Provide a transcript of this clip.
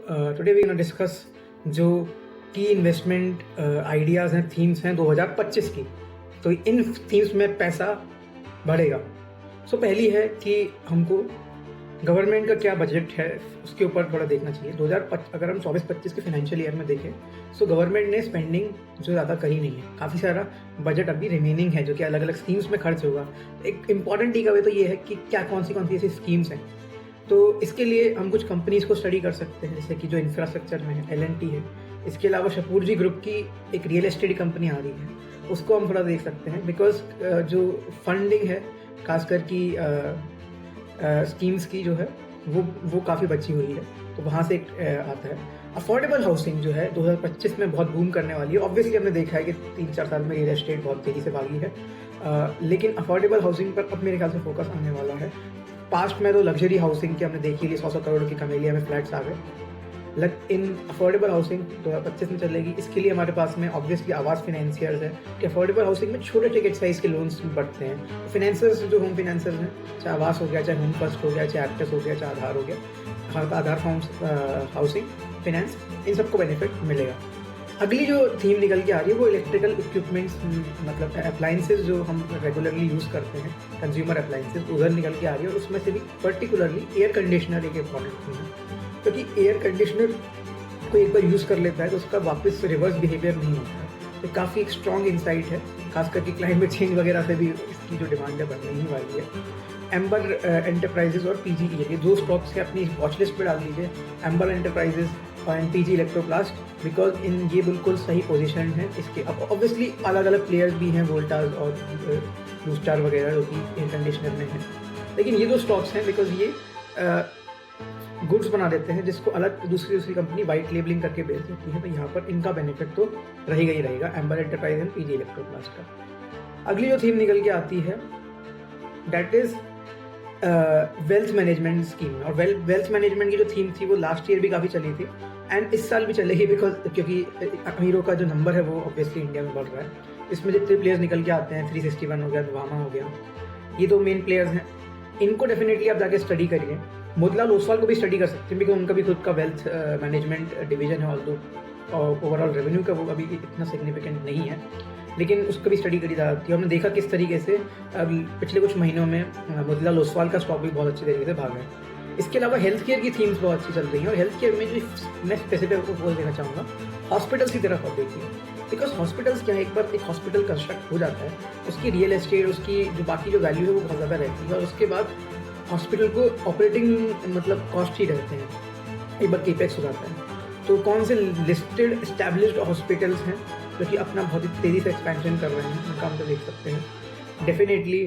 Today we gonna discuss जो की investment ideas हैं, थीम्स हैं 2025 की। तो इन थीम्स में पैसा बढ़ेगा। सो पहली है कि हमको गवर्नमेंट का क्या बजट है उसके ऊपर थोड़ा देखना चाहिए। 2025 अगर हम 24-25 के फाइनेंशियल ईयर में देखें सो गवर्नमेंट ने स्पेंडिंग जो ज़्यादा करी नहीं है, काफ़ी सारा बजट अभी रिमेनिंग है जो कि अलग अलग स्कीम्स में खर्च होगा। एक इंपॉर्टेंट टेक अवे तो ये है कि क्या कौन सी ऐसी स्कीम्स हैं। तो इसके लिए हम कुछ कंपनीज़ को स्टडी कर सकते हैं, जैसे कि जो इंफ्रास्ट्रक्चर में है L&T है। इसके अलावा शापूरजी ग्रुप की एक रियल एस्टेट कंपनी आ रही है, उसको हम थोड़ा देख सकते हैं। बिकॉज जो फंडिंग है खासकर की स्कीम्स की जो है वो काफ़ी बची हुई है, तो वहाँ से एक आता है। अफोर्डेबल हाउसिंग जो है 2025 में बहुत बूम करने वाली है। ऑब्वियसली हमने देखा है कि 3-4 साल में रियल एस्टेट बहुत तेज़ी से भागी है, लेकिन अफोर्डेबल हाउसिंग पर अब मेरे ख्याल से फोकस आने वाला है। पास्ट में तो लग्जरी हाउसिंग की हमने देखी है, 100 करोड़ की कमेलिया में फ्लैट्स आ गए। इन अफोर्डेबल हाउसिंग 2025 में चलेगी। इसके लिए हमारे पास में ऑब्वियसली आवास फाइनेंसियर्स है कि अफोर्डेबल हाउसिंग में छोटे टिकट साइज़ के लोन्स बढ़ते हैं। फाइनेंसर्स जो होम फाइनेंसर्स हैं, चाहे आवास हो गया, चाहे होम फर्स्ट हो गया, चाहे एक्टस हो गया, चाहे आधार हो गया, आधार फॉर्म्स हाउसिंग फाइनेंस, इन सबको बेनिफिट मिलेगा। अगली जो थीम निकल के आ रही है वो इलेक्ट्रिकल इक्विपमेंट्स, मतलब अप्लाइंसेज जो हम रेगुलरली यूज़ करते हैं, कंज्यूमर अप्लाइंसेज, उधर निकल के आ रही है। और उसमें से भी पर्टिकुलरली एयर कंडीशनर एक इम्पॉर्टेंट थीम है, क्योंकि एयर कंडीशनर को एक बार यूज़ कर लेता है तो उसका वापस रिवर्स बिहेवियर नहीं होता है। तो काफ़ी एक स्ट्रॉन्ग इंसाइट है, खास करके क्लाइमेट चेंज वगैरह से भी इसकी जो डिमांड है बढ़ने ही वाली है। एम्बर एंटरप्राइजेज और PGE, ये दो स्टॉक्स है, अपनी वॉच लिस्ट पर डाल दीजिए, एम्बर एंटरप्राइजेज और PG इलेक्ट्रोप्लास्ट, बिकॉज इन ये बिल्कुल सही पोजीशन है। इसके अब ऑब्वियसली अलग अलग प्लेयर्स भी हैं, वोल्टास और ब्लू स्टार वगैरह जो कि एयर कंडीशनर में हैं, लेकिन ये दो स्टॉक्स हैं बिकॉज ये गुड्स बना देते हैं जिसको अलग दूसरी कंपनी वाइट लेबलिंग करके बेच देती है। तो यहाँ पर इनका बेनिफिट तो रहेगा ही रहेगा, amber enterprise and PG Electroplast का। अगली जो थीम निकल के आती है that is wealth management scheme. और वेल्थ मैनेजमेंट की जो थीम थी वो लास्ट ईयर भी काफ़ी चली थी एंड इस साल भी चलेगी, बिकॉज क्योंकि अमीरों का जो नंबर है वो ऑब्वियसली इंडिया में बढ़ रहा है। इसमें जितने प्लेयर्स निकल के आते हैं, 361 हो गया, नुवामा हो गया, ये दो मेन प्लेयर्स हैं। इनको डेफिनेटली आप जाके स्टडी करिए। मोतीलाल ओसवाल को भी स्टडी कर सकते हैं बिकॉज उनका भी खुद का वेल्थ मैनेजमेंट डिवीजन है, ऑल्दो ओवरऑल रेवेन्यू का वो अभी इतना सिग्निफिकेंट नहीं है, लेकिन उसका भी स्टडी करी जाती है। हमने देखा किस तरीके से पिछले कुछ महीनों में मोतीलाल ओसवाल का स्टॉक भी बहुत अच्छी तरीके से भागा है। इसके अलावा हेल्थ केयर की थीम्स बहुत अच्छी चल रही हैं, और हेल्थ केयर में जो मैं स्पेसिफिक आपको बोल देना चाहूँगा, हॉस्पिटल्स की तरफ आप देखिए। बिकॉज हॉस्पिटल्स क्या है, एक बार एक हॉस्पिटल कंस्ट्रक्ट हो जाता है, उसकी रियल एस्टेट, उसकी जो बाकी जो वैल्यू है वो बहुत ज़्यादा रहती है, और उसके बाद हॉस्पिटल को ऑपरेटिंग मतलब कॉस्ट ही रहते हैं, एक बार केपेक्स हो जाता है। तो कौन से लिस्टेड एस्टैब्लिश्ड हॉस्पिटल्स हैं जो कि अपना बहुत ही तेज़ी से एक्सपेंशन कर रहे हैं, उनका हम तो देख सकते हैं डेफिनेटली।